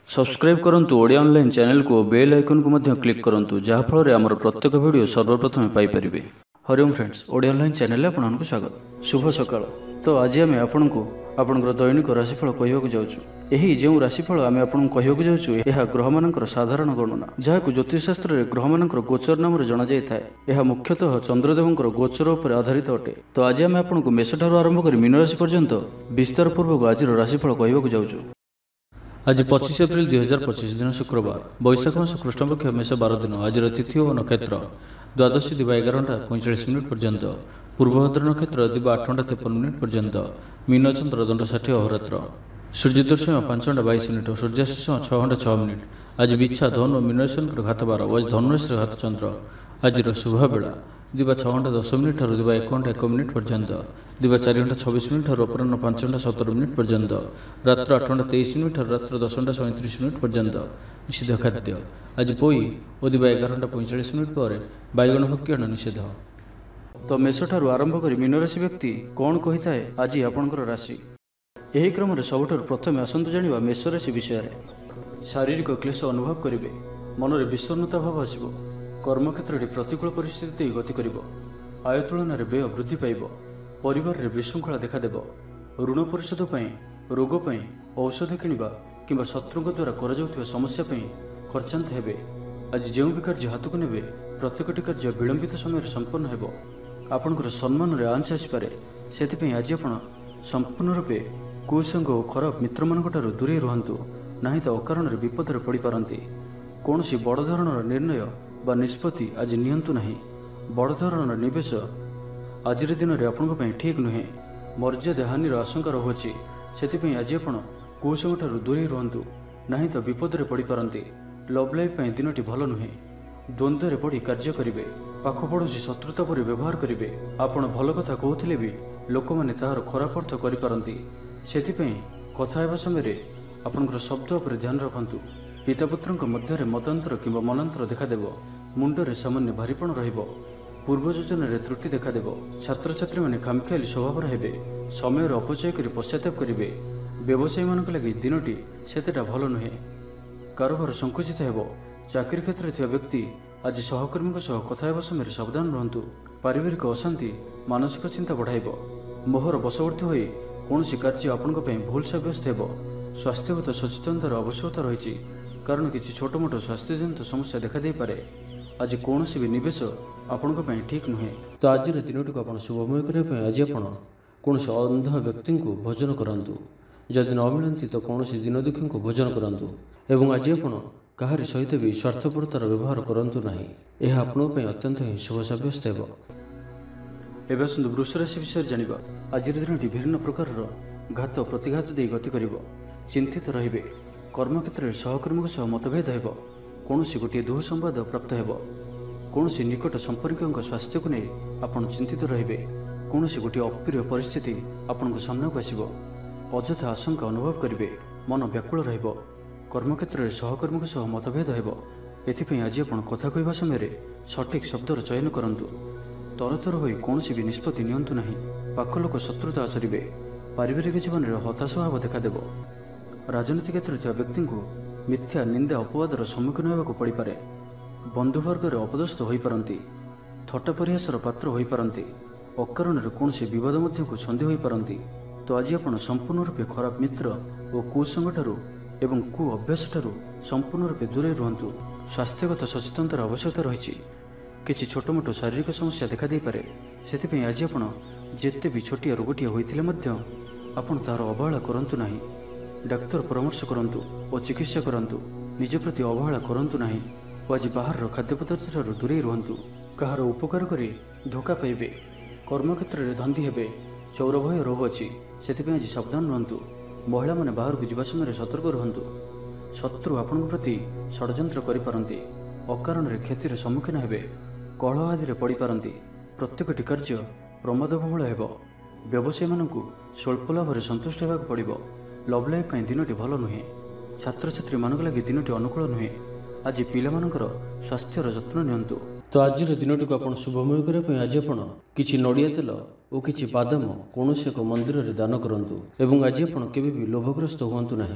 Subscribe करंतु Odia online channel को bell icon को मध्य क्लिक करंतु जहाँ फल आमर प्रत्येक वीडियो सर्वप्रथम Piper. Hariom friends, Odia online channel आपको स्वागत। शुभ सकाळ। तो आज आम आपको आपंकर दैनिक राशिफल कहवाक जाऊँ। यही जो राशिफल आम आपको कहवाक जाऊँ यह ग्रह मानकर साधारण गणना जहाँ ज्योतिषशास्त्र में ग्रह मानकर गोचर नाम जना जाए। यह मुख्यतः चंद्रदेवंकर गोचर उपर आधारित अटे। तो आज आम आपको मेष ठारू आरंभ कर मीन राशि पर्यंत विस्तार पूर्वक आज राशिफल कहवाक जाऊँ। आज 25 एप्रिल 2025 दिन शुक्रवार, बैशाख मास कृष्णपक्ष मेष 12 दिन। आज तिथि और नक्षत्र द्वादशी दिवा 11:45 पर्यंत, पूर्वभद्र नक्षत्र दिवा 8:53 पर्यंत, मीन चंद्र दंड 60 अहोरात्र, सूर्योदय 5:22 सूर्यास्त 6:06। आज बिच्छा धनु और मीन राशि घात 12। आज धनुराशि घात चंद्र। आज शुभ बेला दिवा 6:10 दिवा 1:01 पर्यंत, दिवा 4:26 अपराह 5:17 पर्यंत, रात्र 8:23 रात्र 10:37 पर्यंत। निषिद्ध खाद्य आज पोई और दिवा 11:45 पर बैगण भक्षण निषेध। तो मेष ठारू आरंभ कर मीन राशि व्यक्ति कौन कही थाए आज आपंकर राशि। यही क्रम सबुठ प्रथम आसतु जाना मेष राशि विषय। शारीरिक क्लेश अनुभव करेंगे, मन में विषन्नता भाव आसब, कर्मक्षेत्र प्रतिकूल परिस्थिति गति कर, आय तुलन में व्यय वृद्धि पाइब, परिवार में विशृंखला देखादेव, ऋण परिशोध रोग औषध किणवा कि शत्रु द्वारा कर समस्या खर्चांत हेबे। आज जो भी कार्य हाथ को नेबे प्रत्येकटी कार्य विलंबित समय संपन्न हेबो। आपणकर सम्मान में आंच आसपे, से आज आप संपूर्ण रूपे कुसंग और खराब मित्र मान दूरे रुहतु, ना तो अकारण विपद में पड़ पारती। कौन बड़ धरणर निर्णय बा निष्पत्ति आज नियंतु नहीं। बड़ धरणर निवेश आज दिन में आपण ठीक नुहे। मर्यादा हानि आशंका रहुछि, से आज आप कुसंग दूरे रुहतु, ना तो विपद में पड़ पारती। लव लाइफ दिनटी भल नुहे। द्वंद्व में पड़ कार्य करेंगे, पाखपड़ोशी शत्रुता पर व्यवहार करेंगे। आपण भल कथा कहते भी लोक मैंने तार खराब अर्थ करें, से कथा हेबा समय आपणकर शब्द पर ध्यान रखु। पितापुत्र मध्य मतांतर कि मनांतर देखादेव, मुंडरे सामान्य भारीपण रहिब, पूर्व योजन त्रुटि देखादेव। छात्र छात्री मैंने खामखियाली स्वभाव हेबे, समय अपचय कर पश्चाताप करेंगे। व्यवसायी मान लगी दिनटी सेतेटा भल नुहे। कारोबार संकुचित हेब। चाकरी क्षेत्र में व्यक्ति आज सहकर्मी कथा हेबा समय सावधान रहतु। पारिवारिक अशांति मानसिक चिंता बढ़ाइब। मोहर बशवर्ती हो कौन कार्य आपण भूल सब्यस्त हेब। स्वास्थ्यगत सचेतनतार आवश्यकता रही, कारण किसी छोट मोट स्वास्थ्यजनित समस्या देखा दे पारे। आज कौन भी निवेश आपण ठीक नुहे। तो आज दिनटी को आप शुभमय करने आज आप कौन अंध व्यक्ति को भोजन करातु। जदि न मिलती तो कौन दिन दुखी को भोजन करातु। एवं आज आप कहार सहित भी स्वार्थपरतार व्यवहार करूँ ना, यह आपंप अत्यंत ही शुभ सब्यस्त हो। एवं आसतु वृष राशि विषय जाना। आज दिनटी विभिन्न प्रकार घात प्रतिघात दे गति कर, चिंतित रहिबे। कर्मक्षेत्र में सहकर्मी मतभेद हेब। कौन गोटे दुह संवाद प्राप्त हेब। कौन निकट संपर्क स्वास्थ्य को नहीं आप चिंतित रहिबे। कौन गोटे अप्रिय परिस्थिति आपण सामना को आसिब। अଯଥା आशंका अनुभव करेंगे, मन व्याकुल रहिब। कर्मक्षेत्र में सहकर्मी मतभेद हेब। एथिपाई आज आप कथा कहवा समय सठिक शब्दर चयन करंतु। तरतर हो कौन भी निष्पत्ति नियंतु नहीं। पाख लोक शत्रुता आचरिबे। पारिवारिक जीवन में हताश भाव देखादेव। राजनीति क्षेत्र में व्यक्ति को मिथ्या निंदा अपवादर सम्मुखीन होगा पड़ पारे। बंधुवर्ग अपदस्थ हो पारती। थट्टा परिहासर पात्र हो पारती। अकारण कौन बद को छंदी हो पारती। तो आज आप संपूर्ण रूपे खराब मित्र और कुसंग एवं कु अभ्यास संपूर्ण रूपे दूरे रुहतु। स्वास्थ्यगत सचेतनतार आवश्यकता रही। किसी छोट मोट शारीरिक समस्या देखा दे पारे, से आज आप जिते भी छोटिया रोगटिए होते आप तार अवहेला करंतु नहीं। डाक्तर परामर्श करंतु और चिकित्सा करंतु। निज प्रति अवहेला करंतु नहीं। आज बाहर खाद्य पदार्थ दूरे रुहतु। कहार उपकार करी धोखा पाइबे। कर्मक्षेत्र में धंदी हेबे। चौर भय रोग अच्छी, से आज सावधान रुहतु। महिला माने बाहर को जीवा समय सतर्क रुहतु। शत्रु आपण प्रति षड्यंत्र करिपारंती। अकारण क्षतिर सम्मुखीन हेबे। कलह आदि पड़ पारती। प्रत्येकटी कार्य प्रमादबहुल हेब। व्यवसायी मानू स्वल्प लाभ संतुष्ट होगा पड़ो। लव लाइफ दिनटी भल नुहे। छात्र छात्री मान लगी दिनटी अनुकूल नुहे। आज पिलामानकर स्वास्थ्यर जत्न नियंतु। तो आज दिनटी को आप शुभमय करने आज आप किसी नड़िया तेल और किसी बादाम कौन एक मंदिर में दान करूँ। एवं आज आप केवे भी लोभग्रस्त हूँ ना।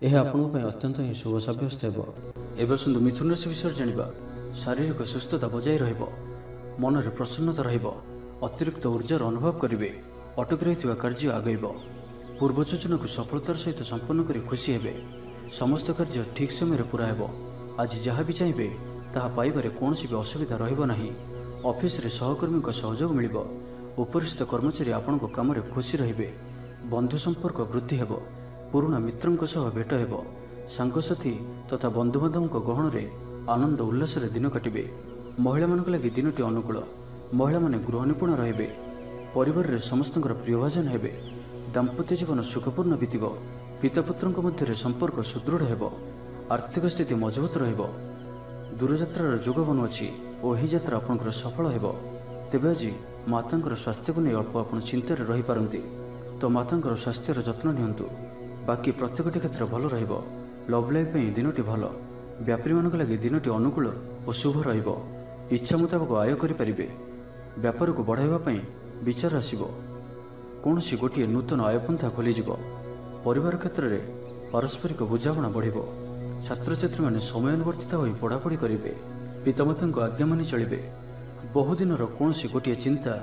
ଏହା ଆପଣଙ୍କ ପାଇଁ ଅତ୍ୟନ୍ତ ହିଁ ଶୁଭ ସାବ୍ୟସ୍ତ ହେବ। ଏବେ ଆସନ୍ତୁ ମିଥୁନ ରାଶି ବିଷୟରେ ଜାଣିବା। ଶାରୀରିକ ସୁସ୍ଥତା ବଜାୟ ରହିବ, ମନରେ ପ୍ରସନ୍ନତା ରହିବ, ଅତିରିକ୍ତ ଉର୍ଜାର ଅନୁଭବ କରିବେ, ଅଟକି ରହିଥିବା କାର୍ଯ୍ୟ ଆଗେଇବ, ପୂର୍ବ ଯୋଜନାକୁ ସଫଳତାର ସହିତ ସମ୍ପନ୍ନ କରି ଖୁସି ହେବେ, ସମସ୍ତ କାର୍ଯ୍ୟ ଠିକ୍ ସମୟରେ ପୂରା ହେବ। ଆଜି ଯାହା ବି ଚାହିଁବେ ତାହା ପାଇବାରେ କୌଣସି ବି ଅସୁବିଧା ରହିବ ନାହିଁ। ଅଫିସରେ ସହକର୍ମୀଙ୍କ ସହଯୋଗ ମିଳିବ, ଉପରିସ୍ଥ କର୍ମଚାରୀ ଆପଣଙ୍କ କାମରେ ଖୁସି ରହିବେ, ବନ୍ଧୁ ସମ୍ପର୍କ ବୃଦ୍ଧି ହେବ, ପୁରୁଣା ମିତ୍ରଙ୍କ ସହ ଭେଟ ହେବ, ସାଙ୍ଗସାଥୀ ତଥା ବନ୍ଧୁବାନ୍ଧବଙ୍କ ଗହଣରେ ଆନନ୍ଦ ଉଲ୍ଲାସରେ ଦିନ କାଟିବେ। ମହିଳାମାନଙ୍କ ଲାଗି ଦିନଟି ଅନୁକୂଳ, ମହିଳାମାନେ ଗୃହ ନିପୁଣ ରହିବେ, ପରିବାରରେ ସମସ୍ତଙ୍କର ପ୍ରିୟଭାଜନ ହେବେ, ଦାମ୍ପତ୍ୟ ଜୀବନ ସୁଖପୂର୍ଣ୍ଣ ବିତିବ, ପିତାପୁତ୍ରଙ୍କ ମଧ୍ୟରେ ସମ୍ପର୍କ ସୁଦୃଢ଼ ହେବ, ଆର୍ଥିକ ସ୍ଥିତି ମଜବୁତ ରହିବ, ଦୂରଯାତ୍ରାର ଯୋଗ ବନୁଅଛି ଓ ଏହି ଯାତ୍ରା ଆପଣଙ୍କର ସଫଳ ହେବ। ତେବେ ଆଜି ମାତାଙ୍କର ସ୍ୱାସ୍ଥ୍ୟକୁ ନେଇ ଅଳ୍ପ ଆପଣ ଚିନ୍ତାରେ ରହିପାରନ୍ତି, ତ ମାତାଙ୍କର ସ୍ୱାସ୍ଥ୍ୟର ଯତ୍ନ ନିଅନ୍ତୁ। ବାକି ପ୍ରତ୍ୟେକଟି କ୍ଷେତ୍ର ଭଲ ରହିବ। ଲଭ୍ ଲାଇଫ୍ ପାଇଁ ଦିନଟି ଭଲ, ବ୍ୟାପାରୀମାନଙ୍କ ଲାଗି ଦିନଟି ଅନୁକୂଳ ଓ ଶୁଭ ରହିବ। ଇଚ୍ଛା ମୁତାବକ ଆୟ କରିପାରିବେ, ବ୍ୟାପାରକୁ ବଢ଼ାଇବା ପାଇଁ ବିଚାର ଆସିବ, କୌଣସି ଗୋଟିଏ ନୂତନ ଆୟପନ୍ଥା ଖୋଲିଯିବ, ପରିବାର କ୍ଷେତ୍ରରେ ପାରସ୍ପରିକ ବୁଝାମଣା ବଢ଼ିବ, ଛାତ୍ରଛାତ୍ରୀମାନେ ସମୟାନୁବର୍ତ୍ତିତ ହୋଇ ପଢ଼ାପଢ଼ି କରିବେ, ପିତାମାତାଙ୍କ ଆଜ୍ଞା ମାନି ଚଳିବେ, ବହୁଦିନର କୌଣସି ଗୋଟିଏ ଚିନ୍ତା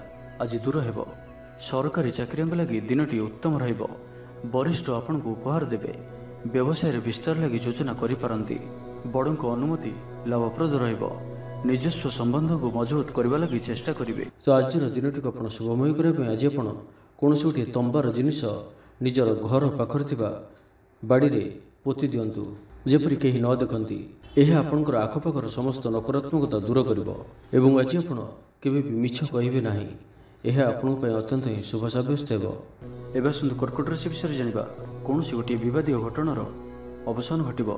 ଆଜି ଦୂର ହେବ, ସରକାରୀ ଚାକିରିଆଙ୍କ ଲାଗି ଦିନଟି ଉତ୍ତମ ରହିବ, ବରିଷ୍ଠ ଆପଣଙ୍କୁ ଉପହାର ଦେବେ, ବ୍ୟବସାୟରେ ବିସ୍ତାର ଲାଗି ଯୋଜନା କରିପାରନ୍ତି, ବଡ଼ଙ୍କ ଅନୁମତି ଲାଭପ୍ରଦ ରହିବ, ନିଜସ୍ୱ ସମ୍ବନ୍ଧକୁ ମଜବୁତ କରିବା ଲାଗି ଚେଷ୍ଟା କରିବେ। ତ ଆଜିର ଦିନଟିକୁ ଆପଣ ଶୁଭମୟ କରିବା ପାଇଁ ଆଜି ଆପଣ କୌଣସି ଗୋଟିଏ ତମ୍ବାର ଜିନିଷ ନିଜର ଘର ପାଖରେ ଥିବା ବାଡ଼ିରେ ପୋତି ଦିଅନ୍ତୁ, ଯେପରି କେହି ନ ଦେଖନ୍ତି। ଏହା ଆପଣଙ୍କର ଆଖପାଖର ସମସ୍ତ ନକାରାତ୍ମକତା ଦୂର କରିବ ଏବଂ ଆଜି ଆପଣ କେବେ ବି ମିଛ କହିବେ ନାହିଁ। ଏହା ଆପଣଙ୍କ ପାଇଁ ଅତ୍ୟନ୍ତ ହିଁ ଶୁଭ ସାବ୍ୟସ୍ତ ହେବ। ଏବେ ଆସନ୍ତୁ କର୍କଟ ରାଶି ବିଷୟରେ ଜାଣିବା। କୌଣସି ଗୋଟିଏ ବିବାଦୀୟ ଘଟଣାର ଅବସାନ ଘଟିବ,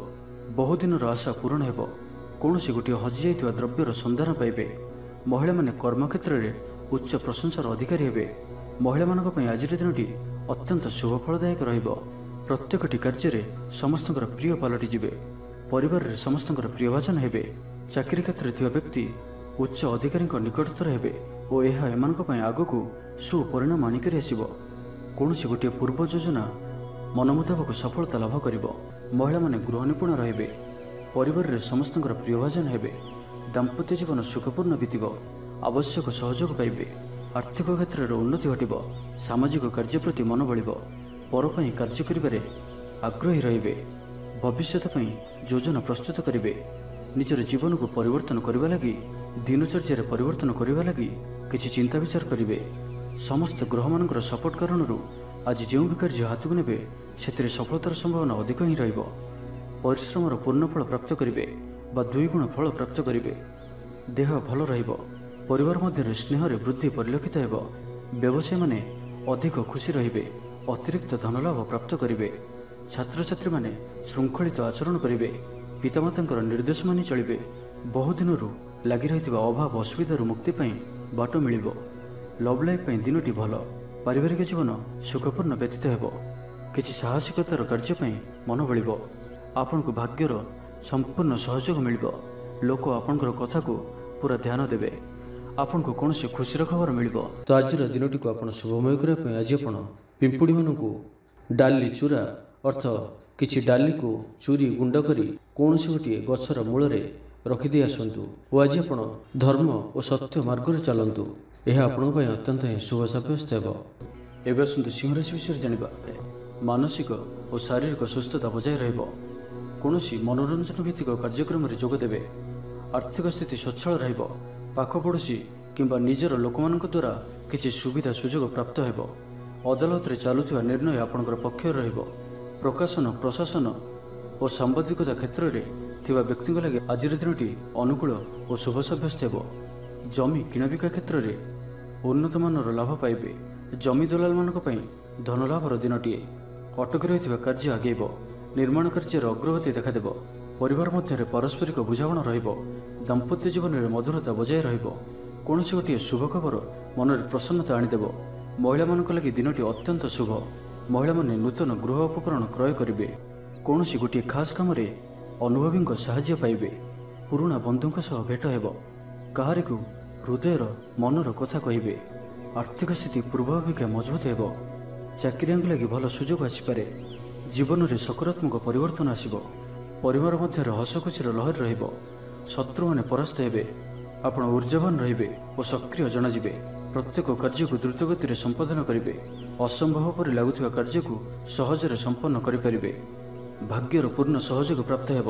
ବହୁଦିନର ଆଶା ପୂରଣ ହେବ, କୌଣସି ଗୋଟିଏ ହଜିଯାଇଥିବା ଦ୍ରବ୍ୟର ସନ୍ଧାନ ପାଇବେ, ମହିଳାମାନେ କର୍ମକ୍ଷେତ୍ରରେ ଉଚ୍ଚ ପ୍ରଶଂସାର ଅଧିକାରୀ ହେବେ, ମହିଳାମାନଙ୍କ ପାଇଁ ଆଜିର ଦିନଟି ଅତ୍ୟନ୍ତ ଶୁଭ ଫଳଦାୟକ ରହିବ, ପ୍ରତ୍ୟେକଟି କାର୍ଯ୍ୟରେ ସମସ୍ତଙ୍କର ପ୍ରିୟ ପାଲଟିଯିବେ, ପରିବାରରେ ସମସ୍ତଙ୍କର ପ୍ରିୟଭାଜନ ହେବେ, ଚାକିରି କ୍ଷେତ୍ରରେ ଥିବା ବ୍ୟକ୍ତି ଉଚ୍ଚ ଅଧିକାରୀଙ୍କ ନିକଟତର ହେବେ ଓ ଏହା ଏମାନଙ୍କ ପାଇଁ ଆଗକୁ ସୁପରିଣାମ ଆଣିକରି ଆସିବ, କୌଣସି ଗୋଟିଏ ପୂର୍ବ ଯୋଜନା ମନ ମୁତାବକ ସଫଳତା ଲାଭ କରିବ, ମହିଳାମାନେ ଗୃହ ନିପୁଣ ରହିବେ, ପରିବାରରେ ସମସ୍ତଙ୍କର ପ୍ରିୟଭାଜନ ହେବେ, ଦାମ୍ପତ୍ୟ ଜୀବନ ସୁଖପୂର୍ଣ୍ଣ ବିତିବ, ଆବଶ୍ୟକ ସହଯୋଗ ପାଇବେ, ଆର୍ଥିକ କ୍ଷେତ୍ରରେ ଉନ୍ନତି ଘଟିବ, ସାମାଜିକ କାର୍ଯ୍ୟ ପ୍ରତି ମନ ବଳିବ, ପର ପାଇଁ କାର୍ଯ୍ୟ କରିବାରେ ଆଗ୍ରହୀ ରହିବେ, ଭବିଷ୍ୟତ ପାଇଁ ଯୋଜନା ପ୍ରସ୍ତୁତ କରିବେ, ନିଜର ଜୀବନକୁ ପରିବର୍ତ୍ତନ କରିବା ଲାଗି ଦିନଚର୍ଯ୍ୟାରେ ପରିବର୍ତ୍ତନ କରିବା ଲାଗି କିଛି ଚିନ୍ତା ବିଚାର କରିବେ, ସମସ୍ତ ଗ୍ରହମାନଙ୍କର ସପୋର୍ଟ କାରଣରୁ ଆଜି ଯେଉଁ ବି କାର୍ଯ୍ୟ ହାତକୁ ନେବେ ସେଥିରେ ସଫଳତାର ସମ୍ଭାବନା ଅଧିକ ହିଁ ରହିବ, ପରିଶ୍ରମର ପୂର୍ଣ୍ଣ ଫଳ ପ୍ରାପ୍ତ କରିବେ ବା 2 ଗୁଣ ଫଳ ପ୍ରାପ୍ତ କରିବେ, ଦେହ ଭଲ ରହିବ, ପରିବାର ମଧ୍ୟରେ ସ୍ନେହରେ ବୃଦ୍ଧି ପରିଲକ୍ଷିତ ହେବ, ବ୍ୟବସାୟୀମାନେ ଅଧିକ ଖୁସି ରହିବେ, ଅତିରିକ୍ତ ଧନଲାଭ ପ୍ରାପ୍ତ କରିବେ, ଛାତ୍ରଛାତ୍ରୀମାନେ ଶୃଙ୍ଖଳିତ ଆଚରଣ କରିବେ, ପିତାମାତାଙ୍କର ନିର୍ଦ୍ଦେଶ ମାନି ଚଳିବେ, ବହୁଦିନରୁ ଲାଗି ରହିଥିବା ଅଭାବ ଅସୁବିଧାରୁ ମୁକ୍ତି ପାଇଁ ବାଟ ମିଳିବ, ଲଭ୍ ଲାଇଫ୍ ପାଇଁ ଦିନଟି ଭଲ, ପାରିବାରିକ ଜୀବନ ସୁଖପୂର୍ଣ୍ଣ ବ୍ୟତୀତ ହେବ, କିଛି ସାହସିକତାର କାର୍ଯ୍ୟ ପାଇଁ ମନ ବଳିବ, ଆପଣଙ୍କୁ ଭାଗ୍ୟର ସମ୍ପୂର୍ଣ୍ଣ ସହଯୋଗ ମିଳିବ, ଲୋକ ଆପଣଙ୍କର କଥାକୁ ପୁରା ଧ୍ୟାନ ଦେବେ, ଆପଣଙ୍କୁ କୌଣସି ଖୁସିର ଖବର ମିଳିବ। ତ ଆଜିର ଦିନଟିକୁ ଆପଣ ଶୁଭମୟ କରିବା ପାଇଁ ଆଜି ଆପଣ ପିମ୍ପୁଡ଼ିମାନଙ୍କୁ ଡାଲି ଚୂରା ଅର୍ଥ କିଛି ଡାଲିକୁ ଚୁରି ଗୁଣ୍ଡ କରି କୌଣସି ଗୋଟିଏ ଗଛର ମୂଳରେ ରଖିଦେଇ ଆସନ୍ତୁ ଓ ଆଜି ଆପଣ ଧର୍ମ ଓ ସତ୍ୟ ମାର୍ଗରେ ଚାଲନ୍ତୁ, ଏହା ଆପଣଙ୍କ ପାଇଁ ଅତ୍ୟନ୍ତ ହିଁ ଶୁଭ ସାବ୍ୟସ୍ତ ହେବ। ଏବେ ଆସନ୍ତୁ ସିଂହରାଶି ବିଷୟରେ ଜାଣିବା। ମାନସିକ ଓ ଶାରୀରିକ ସୁସ୍ଥତା ବଜାୟ ରହିବ, କୌଣସି ମନୋରଞ୍ଜନ ଭିତ୍ତିକ କାର୍ଯ୍ୟକ୍ରମରେ ଯୋଗ ଦେବେ, ଆର୍ଥିକ ସ୍ଥିତି ସ୍ୱଚ୍ଛଳ ରହିବ, ପାଖ ପଡ଼ୋଶୀ କିମ୍ବା ନିଜର ଲୋକମାନଙ୍କ ଦ୍ୱାରା କିଛି ସୁବିଧା ସୁଯୋଗ ପ୍ରାପ୍ତ ହେବ, ଅଦାଲତରେ ଚାଲୁଥିବା ନିର୍ଣ୍ଣୟ ଆପଣଙ୍କର ପକ୍ଷରେ ରହିବ, ପ୍ରକାଶନ ପ୍ରଶାସନ ଓ ସାମ୍ବାଦିକତା କ୍ଷେତ୍ରରେ ଥିବା ବ୍ୟକ୍ତିଙ୍କ ଲାଗି ଆଜିର ଦିନଟି ଅନୁକୂଳ ଓ ଶୁଭ ସାବ୍ୟସ୍ତ ହେବ, ଜମି କିଣାବିକା କ୍ଷେତ୍ରରେ ଉନ୍ନତମାନର ଲାଭ ପାଇବେ, ଜମି ଦଲାଲମାନଙ୍କ ପାଇଁ ଧନଲାଭର ଦିନଟିଏ, ଅଟକି ରହିଥିବା କାର୍ଯ୍ୟ ଆଗେଇବ, ନିର୍ମାଣ କାର୍ଯ୍ୟର ଅଗ୍ରଗତି ଦେଖାଦେବ, ପରିବାର ମଧ୍ୟରେ ପାରସ୍ପରିକ ବୁଝାମଣା ରହିବ, ଦାମ୍ପତ୍ୟ ଜୀବନରେ ମଧୁରତା ବଜାୟ ରହିବ, କୌଣସି ଗୋଟିଏ ଶୁଭ ଖବର ମନରେ ପ୍ରସନ୍ନତା ଆଣିଦେବ, ମହିଳାମାନଙ୍କ ଲାଗି ଦିନଟି ଅତ୍ୟନ୍ତ ଶୁଭ, ମହିଳାମାନେ ନୂତନ ଗୃହ ଉପକରଣ କ୍ରୟ କରିବେ, କୌଣସି ଗୋଟିଏ ଖାସ୍ କାମରେ ଅନୁଭବୀଙ୍କ ସାହାଯ୍ୟ ପାଇବେ, ପୁରୁଣା ବନ୍ଧୁଙ୍କ ସହ ଭେଟ ହେବ, କାହାରିକୁ ହୃଦୟର ମନର କଥା କହିବେ, ଆର୍ଥିକ ସ୍ଥିତି ପୂର୍ବ ଅପେକ୍ଷା ମଜବୁତ ହେବ, ଚାକିରିଆଙ୍କ ଲାଗି ଭଲ ସୁଯୋଗ ଆସିପାରେ, ଜୀବନରେ ସକାରାତ୍ମକ ପରିବର୍ତ୍ତନ ଆସିବ। ପରିବାର ମଧ୍ୟରେ ହସ ଖୁସିର ଲହରୀ ରହିବ। ଶତ୍ରୁମାନେ ପରାସ୍ତ ହେବେ। ଆପଣ ଊର୍ଜାବାନ ରହିବେ ଓ ସକ୍ରିୟ ଜଣାଯିବେ। ପ୍ରତ୍ୟେକ କାର୍ଯ୍ୟକୁ ଦ୍ରୁତଗତିରେ ସମ୍ପାଦନ କରିବେ। ଅସମ୍ଭବ ପରି ଲାଗୁଥିବା କାର୍ଯ୍ୟକୁ ସହଜରେ ସମ୍ପନ୍ନ କରିପାରିବେ। ଭାଗ୍ୟର ପୂର୍ଣ୍ଣ ସହଯୋଗ ପ୍ରାପ୍ତ ହେବ।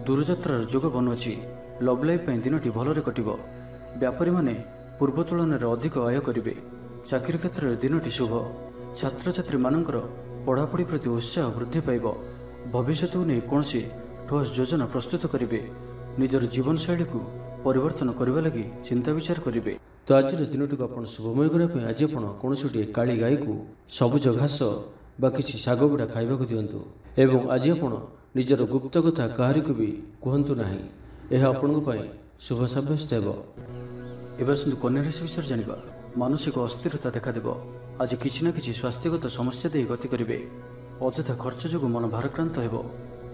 ଦୂରଯାତ୍ରାର ଯୋଗ ବନୁଅଛି। ଲଭ୍ ଲାଇଫ୍ ପାଇଁ ଦିନଟି ଭଲରେ କଟିବ। ବ୍ୟାପାରୀମାନେ ପୂର୍ବ ତୁଳନାରେ ଅଧିକ ଆୟ କରିବେ। ଚାକିରି କ୍ଷେତ୍ରରେ ଦିନଟି ଶୁଭ। ଛାତ୍ରଛାତ୍ରୀମାନଙ୍କର ପଢ଼ାପଢ଼ି ପ୍ରତି ଉତ୍ସାହ ବୃଦ୍ଧି ପାଇବ। ଭବିଷ୍ୟତକୁ ନେଇ କୌଣସି ଠୋସ୍ ଯୋଜନା ପ୍ରସ୍ତୁତ କରିବେ। ନିଜର ଜୀବନଶୈଳୀକୁ ପରିବର୍ତ୍ତନ କରିବା ଲାଗି ଚିନ୍ତା ବିଚାର କରିବେ। ତ ଆଜିର ଦିନଟିକୁ ଆପଣ ଶୁଭମୟ କରିବା ପାଇଁ ଆଜି ଆପଣ କୌଣସି ଗୋଟିଏ କାଳି ଗାଈକୁ ସବୁଜ ଘାସ ବା କିଛି ଶାଗ ବିଡ଼ା ଖାଇବାକୁ ଦିଅନ୍ତୁ। ଏବଂ ଆଜି ଆପଣ ନିଜର ଗୁପ୍ତ କଥା କାହାରିକୁ ବି କୁହନ୍ତୁ ନାହିଁ। ଏହା ଆପଣଙ୍କ ପାଇଁ ଶୁଭ ସାବ୍ୟସ୍ତ ହେବ। ଏବେ ଆସନ୍ତୁ କନ୍ୟା ରାଶି ବିଷୟରେ ଜାଣିବା। ମାନସିକ ଅସ୍ଥିରତା ଦେଖାଦେବ। ଆଜି କିଛି ନା କିଛି ସ୍ୱାସ୍ଥ୍ୟଗତ ସମସ୍ୟା ଦେଇ ଗତି କରିବେ। ଅଯଥା ଖର୍ଚ୍ଚ ଯୋଗୁଁ ମନ ଭାରାକ୍ରାନ୍ତ ହେବ।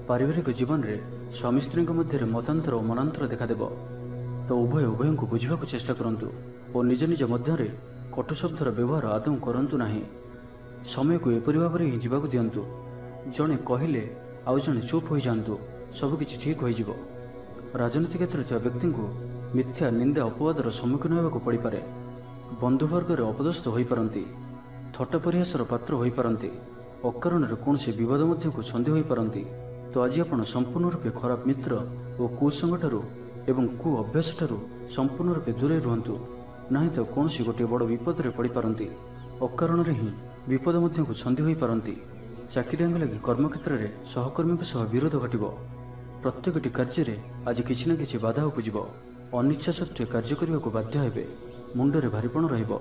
ପାରିବାରିକ ଜୀବନରେ ସ୍ୱାମୀ ସ୍ତ୍ରୀଙ୍କ ମଧ୍ୟରେ ମତାନ୍ତର ଓ ମନାନ୍ତର ଦେଖାଦେବ। ତ ଉଭୟଙ୍କୁ ବୁଝିବାକୁ ଚେଷ୍ଟା କରନ୍ତୁ ଓ ନିଜ ନିଜ ମଧ୍ୟରେ କଟୁ ଶବ୍ଦର ବ୍ୟବହାର ଆଦୌ କରନ୍ତୁ ନାହିଁ। ସମୟକୁ ଏପରି ଭାବରେ ହିଁ ଯିବାକୁ ଦିଅନ୍ତୁ। ଜଣେ କହିଲେ ଆଉ ଜଣେ ଚୁପ୍ ହୋଇଯାଆନ୍ତୁ। ସବୁକିଛି ଠିକ୍ ହୋଇଯିବ। ରାଜନୀତି କ୍ଷେତ୍ରରେ ଥିବା ବ୍ୟକ୍ତିଙ୍କୁ ମିଥ୍ୟା ନିନ୍ଦା ଅପବାଦର ସମ୍ମୁଖୀନ ହେବାକୁ ପଡ଼ିପାରେ। ବନ୍ଧୁବର୍ଗରେ ଅପଦସ୍ଥ ହୋଇପାରନ୍ତି। ଥଟ୍ଟା ପରିହାସର ପାତ୍ର ହୋଇପାରନ୍ତି। ଅକାରଣରେ କୌଣସି ବିବାଦ ମଧ୍ୟକୁ ଛନ୍ଦି ହୋଇପାରନ୍ତି। ତ ଆଜି ଆପଣ ସମ୍ପୂର୍ଣ୍ଣ ରୂପେ ଖରାପ ମିତ୍ର ଓ କୁସଙ୍ଗଠାରୁ ଏବଂ କୁ ଅଭ୍ୟାସଠାରୁ ସମ୍ପୂର୍ଣ୍ଣ ରୂପେ ଦୂରେଇ ରୁହନ୍ତୁ। ନାହିଁ ତ କୌଣସି ଗୋଟିଏ ବଡ଼ ବିପଦରେ ପଡ଼ିପାରନ୍ତି। ଅକାରଣରେ ହିଁ ବିପଦ ମଧ୍ୟକୁ ଛନ୍ଦି ହୋଇପାରନ୍ତି। ଚାକିରିଆଙ୍କ ଲାଗି କର୍ମକ୍ଷେତ୍ରରେ ସହକର୍ମୀଙ୍କ ସହ ବିରୋଧ ଘଟିବ। ପ୍ରତ୍ୟେକଟି କାର୍ଯ୍ୟରେ ଆଜି କିଛି ନା କିଛି ବାଧା ଉପୁଜିବ। ଅନିଚ୍ଛା ସତ୍ତ୍ୱେ କାର୍ଯ୍ୟ କରିବାକୁ ବାଧ୍ୟ ହେବେ। ମୁଣ୍ଡରେ ଭାରିପଣ ରହିବ।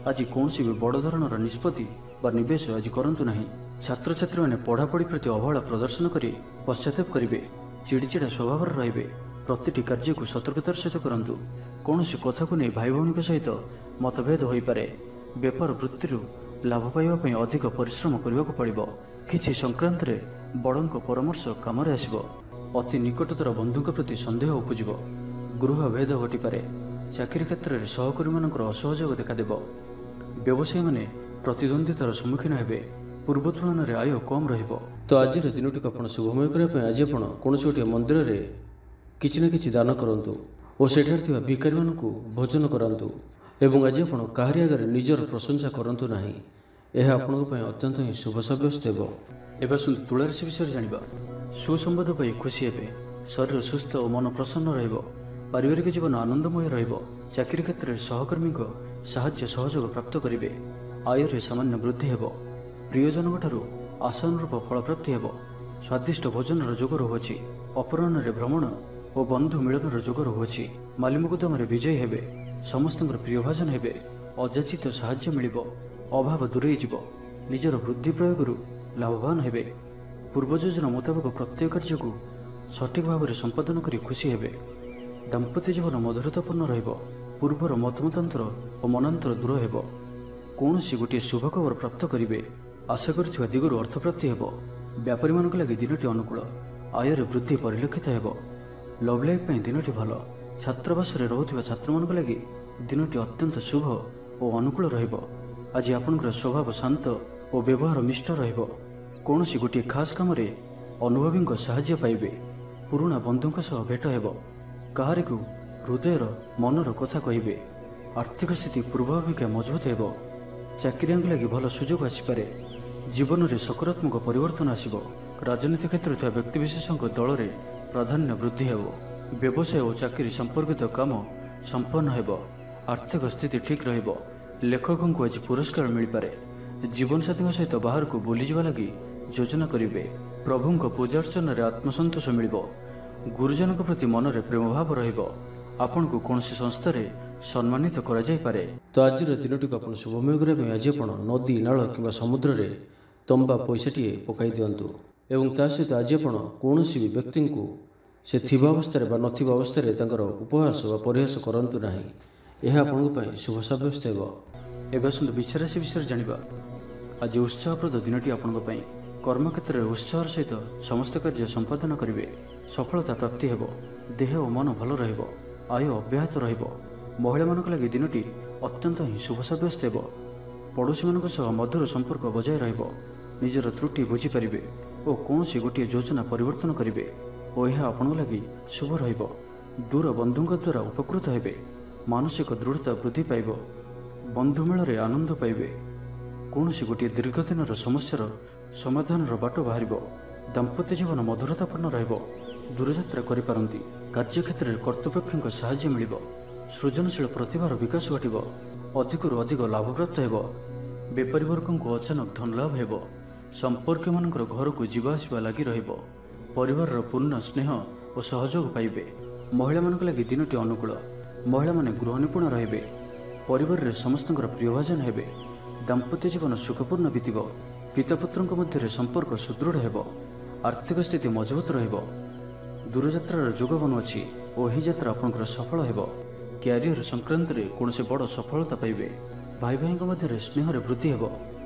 ଆଜି କୌଣସି ବି ବଡ଼ ଧରଣର ନିଷ୍ପତ୍ତି ବା ନିବେଶ ଆଜି କରନ୍ତୁ ନାହିଁ। ଛାତ୍ରଛାତ୍ରୀମାନେ ପଢ଼ାପଢ଼ି ପ୍ରତି ଅବହେଳା ପ୍ରଦର୍ଶନ କରି ପଶ୍ଚାତାପ କରିବେ। ଚିଡ଼ିଚିଡ଼ା ସ୍ୱଭାବର ରହିବେ। ପ୍ରତିଟି କାର୍ଯ୍ୟକୁ ସତର୍କତାର ସହିତ କରନ୍ତୁ। କୌଣସି କଥାକୁ ନେଇ ଭାଇ ଭଉଣୀଙ୍କ ସହିତ ମତଭେଦ ହୋଇପାରେ। ବେପାର ବୃତ୍ତିରୁ ଲାଭ ପାଇବା ପାଇଁ ଅଧିକ ପରିଶ୍ରମ କରିବାକୁ ପଡ଼ିବ। କିଛି ସଂକ୍ରାନ୍ତରେ ବଡ଼ଙ୍କ ପରାମର୍ଶ କାମରେ ଆସିବ। ଅତି ନିକଟତର ବନ୍ଧୁଙ୍କ ପ୍ରତି ସନ୍ଦେହ ଉପୁଜିବ। ଗୃହ ଭେଦ ଘଟିପାରେ। ଚାକିରି କ୍ଷେତ୍ରରେ ସହକର୍ମୀମାନଙ୍କର ଅସହଯୋଗ ଦେଖାଦେବ। ବ୍ୟବସାୟୀମାନେ ପ୍ରତିଦ୍ୱନ୍ଦ୍ୱିତାର ସମ୍ମୁଖୀନ ହେବେ। ପୂର୍ବ ତୁଳନାରେ ଆୟ କମ୍ ରହିବ। ତ ଆଜିର ଦିନଟିକୁ ଆପଣ ଶୁଭମୟ କରିବା ପାଇଁ ଆଜି ଆପଣ କୌଣସି ଗୋଟିଏ ମନ୍ଦିରରେ କିଛି ନା କିଛି ଦାନ କରନ୍ତୁ ଓ ସେଠାରେ ଥିବା ଭିକାରୀମାନଙ୍କୁ ଭୋଜନ କରାନ୍ତୁ। ଏବଂ ଆଜି ଆପଣ କାହାରି ଆଗରେ ନିଜର ପ୍ରଶଂସା କରନ୍ତୁ ନାହିଁ। ଏହା ଆପଣଙ୍କ ପାଇଁ ଅତ୍ୟନ୍ତ ହିଁ ଶୁଭ ସାବ୍ୟସ୍ତ ହେବ। ଏବେ ଆସନ୍ତୁ ତୁଳା ରାଶି ବିଷୟରେ ଜାଣିବା। ସୁସମ୍ବାଦ ପାଇ ଖୁସି ହେବେ। ଶରୀର ସୁସ୍ଥ ଓ ମନ ପ୍ରସନ୍ନ ରହିବ। ପାରିବାରିକ ଜୀବନ ଆନନ୍ଦମୟ ରହିବ। ଚାକିରି କ୍ଷେତ୍ରରେ ସହକର୍ମୀଙ୍କ ସାହାଯ୍ୟ ସହଯୋଗ ପ୍ରାପ୍ତ କରିବେ। ଆୟରେ ସାମାନ୍ୟ ବୃଦ୍ଧି ହେବ। ପ୍ରିୟଜନଙ୍କଠାରୁ ଆଶାନୁରୂପ ଫଳପ୍ରାପ୍ତି ହେବ। ସ୍ୱାଦିଷ୍ଟ ଭୋଜନର ଯୋଗ ରହୁଅଛି। ଅପରାହ୍ନରେ ଭ୍ରମଣ ଓ ବନ୍ଧୁ ମିଳନର ଯୋଗ ରହୁଅଛି। ମାଲିମୁକଦ୍ଦମାରେ ବିଜୟୀ ହେବେ। ସମସ୍ତଙ୍କର ପ୍ରିୟଭାଜନ ହେବେ। ଅଯାଚିତ ସାହାଯ୍ୟ ମିଳିବ। ଅଭାବ ଦୂରେଇ ଯିବ। ନିଜର ବୁଦ୍ଧି ପ୍ରୟୋଗରୁ ଲାଭବାନ ହେବେ। ପୂର୍ବ ଯୋଜନା ମୁତାବକ ପ୍ରତ୍ୟେକ କାର୍ଯ୍ୟକୁ ସଠିକ୍ ଭାବରେ ସମ୍ପାଦନ କରି ଖୁସି ହେବେ। ଦାମ୍ପତ୍ୟ ଜୀବନ ମଧୁରତାପୂର୍ଣ୍ଣ ରହିବ। ପୂର୍ବର ମତମତାନ୍ତର ଓ ମନାନ୍ତର ଦୂର ହେବ। କୌଣସି ଗୋଟିଏ ଶୁଭ ଖବର ପ୍ରାପ୍ତ କରିବେ। ଆଶା କରିଥିବା ଦିଗରୁ ଅର୍ଥପ୍ରାପ୍ତି ହେବ। ବ୍ୟାପାରୀମାନଙ୍କ ଲାଗି ଦିନଟି ଅନୁକୂଳ। ଆୟରେ ବୃଦ୍ଧି ପରିଲକ୍ଷିତ ହେବ। ଲଭ୍ ଲାଇଫ୍ ପାଇଁ ଦିନଟି ଭଲ। ଛାତ୍ରାବାସରେ ରହୁଥିବା ଛାତ୍ରମାନଙ୍କ ଲାଗି ଦିନଟି ଅତ୍ୟନ୍ତ ଶୁଭ ଓ ଅନୁକୂଳ ରହିବ। ଆଜି ଆପଣଙ୍କର ସ୍ୱଭାବ ଶାନ୍ତ ଓ ବ୍ୟବହାର ମିଷ୍ଟ ରହିବ। କୌଣସି ଗୋଟିଏ ଖାସ୍ କାମରେ ଅନୁଭବୀଙ୍କ ସାହାଯ୍ୟ ପାଇବେ। ପୁରୁଣା ବନ୍ଧୁଙ୍କ ସହ ଭେଟ ହେବ। କାହାରିକୁ ହୃଦୟର ମନର କଥା କହିବେ। ଆର୍ଥିକ ସ୍ଥିତି ପୂର୍ବ ଅପେକ୍ଷା ମଜବୁତ ହେବ। ଚାକିରିଆଙ୍କ ଲାଗି ଭଲ ସୁଯୋଗ ଆସିପାରେ। ଜୀବନରେ ସକାରାତ୍ମକ ପରିବର୍ତ୍ତନ ଆସିବ। ରାଜନୀତି କ୍ଷେତ୍ରରେ ଥିବା ବ୍ୟକ୍ତିବିଶେଷଙ୍କ ଦଳରେ ପ୍ରାଧାନ୍ୟ ବୃଦ୍ଧି ହେବ। ବ୍ୟବସାୟ ଓ ଚାକିରି ସମ୍ପର୍କିତ କାମ ସମ୍ପନ୍ନ ହେବ। ଆର୍ଥିକ ସ୍ଥିତି ଠିକ୍ ରହିବ। ଲେଖକଙ୍କୁ ଆଜି ପୁରସ୍କାର ମିଳିପାରେ। ଜୀବନସାଥୀଙ୍କ ସହିତ ବାହାରକୁ ବୁଲିଯିବା ଲାଗି ଯୋଜନା କରିବେ। ପ୍ରଭୁଙ୍କ ପୂଜାର୍ଚ୍ଚନାରେ ଆତ୍ମସନ୍ତୋଷ ମିଳିବ। ଗୁରୁଜନଙ୍କ ପ୍ରତି ମନରେ ପ୍ରେମଭାବ ରହିବ। ଆପଣଙ୍କୁ କୌଣସି ସଂସ୍ଥାରେ ସମ୍ମାନିତ କରାଯାଇପାରେ। ତ ଆଜିର ଦିନଟିକୁ ଆପଣ ଶୁଭମୟ କରିବା ପାଇଁ ଆଜି ଆପଣ ନଦୀ, ନାଳ କିମ୍ବା ସମୁଦ୍ରରେ ତମ୍ବା ପଇସାଟିଏ ପକାଇ ଦିଅନ୍ତୁ। ଏବଂ ତା ସହିତ ଆଜି ଆପଣ କୌଣସି ବି ବ୍ୟକ୍ତିଙ୍କୁ ସେ ଥିବା ଅବସ୍ଥାରେ ବା ନଥିବା ଅବସ୍ଥାରେ ତାଙ୍କର ଉପହାସ ବା ପରିହାସ କରନ୍ତୁ ନାହିଁ। ଏହା ଆପଣଙ୍କ ପାଇଁ ଶୁଭ ସାବ୍ୟସ୍ତ ହେବ। ଏବେ ଆସନ୍ତୁ ବିଛା ରାଶି ବିଷୟରେ ଜାଣିବା। ଆଜି ଉତ୍ସାହପ୍ରଦ ଦିନଟି ଆପଣଙ୍କ ପାଇଁ। କର୍ମକ୍ଷେତ୍ରରେ ଉତ୍ସାହର ସହିତ ସମସ୍ତ କାର୍ଯ୍ୟ ସମ୍ପାଦନ କରିବେ। ସଫଳତା ପ୍ରାପ୍ତି ହେବ। ଦେହ ଓ ମନ ଭଲ ରହିବ। ଆୟ ଅବ୍ୟାହତ ରହିବ। ମହିଳାମାନଙ୍କ ଲାଗି ଦିନଟି ଅତ୍ୟନ୍ତ ହିଁ ଶୁଭ ସାବ୍ୟସ୍ତ ହେବ। ପଡ଼ୋଶୀମାନଙ୍କ ସହ ମଧୁର ସମ୍ପର୍କ ବଜାୟ ରହିବ। ନିଜର ତ୍ରୁଟି ବୁଝିପାରିବେ। ଓ କୌଣସି ଗୋଟିଏ ଯୋଜନା ପରିବର୍ତ୍ତନ କରିବେ ଓ ଏହା ଆପଣଙ୍କ ଲାଗି ଶୁଭ ରହିବ। ଦୂର ବନ୍ଧୁଙ୍କ ଦ୍ୱାରା ଉପକୃତ ହେବେ। ମାନସିକ ଦୃଢ଼ତା ବୃଦ୍ଧି ପାଇବ। ବନ୍ଧୁମେଳରେ ଆନନ୍ଦ ପାଇବେ। କୌଣସି ଗୋଟିଏ ଦୀର୍ଘ ଦିନର ସମସ୍ୟାର ସମାଧାନର ବାଟ ବାହାରିବ। ଦାମ୍ପତ୍ୟ ଜୀବନ ମଧୁରତାପୂର୍ଣ୍ଣ ରହିବ। ଦୂରଯାତ୍ରା କରିପାରନ୍ତି। କାର୍ଯ୍ୟକ୍ଷେତ୍ରରେ କର୍ତ୍ତୃପକ୍ଷଙ୍କ ସାହାଯ୍ୟ ମିଳିବ। ସୃଜନଶୀଳ ପ୍ରତିଭାର ବିକାଶ ଘଟିବ। ଅଧିକରୁ ଅଧିକ ଲାଭପ୍ରାପ୍ତ ହେବ। ବେପାରୀ ବର୍ଗଙ୍କୁ ଅଚାନକ ଧନ ଲାଭ ହେବ। ସମ୍ପର୍କୀୟମାନଙ୍କର ଘରକୁ ଯିବା ଆସିବା ଲାଗି ରହିବ। ପରିବାରର ପୂର୍ଣ୍ଣ ସ୍ନେହ ଓ ସହଯୋଗ ପାଇବେ। ମହିଳାମାନଙ୍କ ଲାଗି ଦିନଟି ଅନୁକୂଳ। ମହିଳାମାନେ ଗୃହ ନିପୁଣ ରହିବେ। ପରିବାରରେ ସମସ୍ତଙ୍କର ପ୍ରିୟଭାଜନ ହେବେ। ଦାମ୍ପତ୍ୟ ଜୀବନ ସୁଖପୂର୍ଣ୍ଣ ବିତିବ। ପିତାପୁତ୍ରଙ୍କ ମଧ୍ୟରେ ସମ୍ପର୍କ ସୁଦୃଢ଼ ହେବ। ଆର୍ଥିକ ସ୍ଥିତି ମଜବୁତ ରହିବ। ଦୂରଯାତ୍ରାର ଯୋଗ ବନୁଅଛି ଓ ଏହି ଯାତ୍ରା ଆପଣଙ୍କର ସଫଳ ହେବ। କ୍ୟାରିୟର ସଂକ୍ରାନ୍ତରେ କୌଣସି ବଡ଼ ସଫଳତା ପାଇବେ। ଭାଇ ଭାଇଙ୍କ ମଧ୍ୟରେ ସ୍ନେହରେ ବୃଦ୍ଧି ହେବ।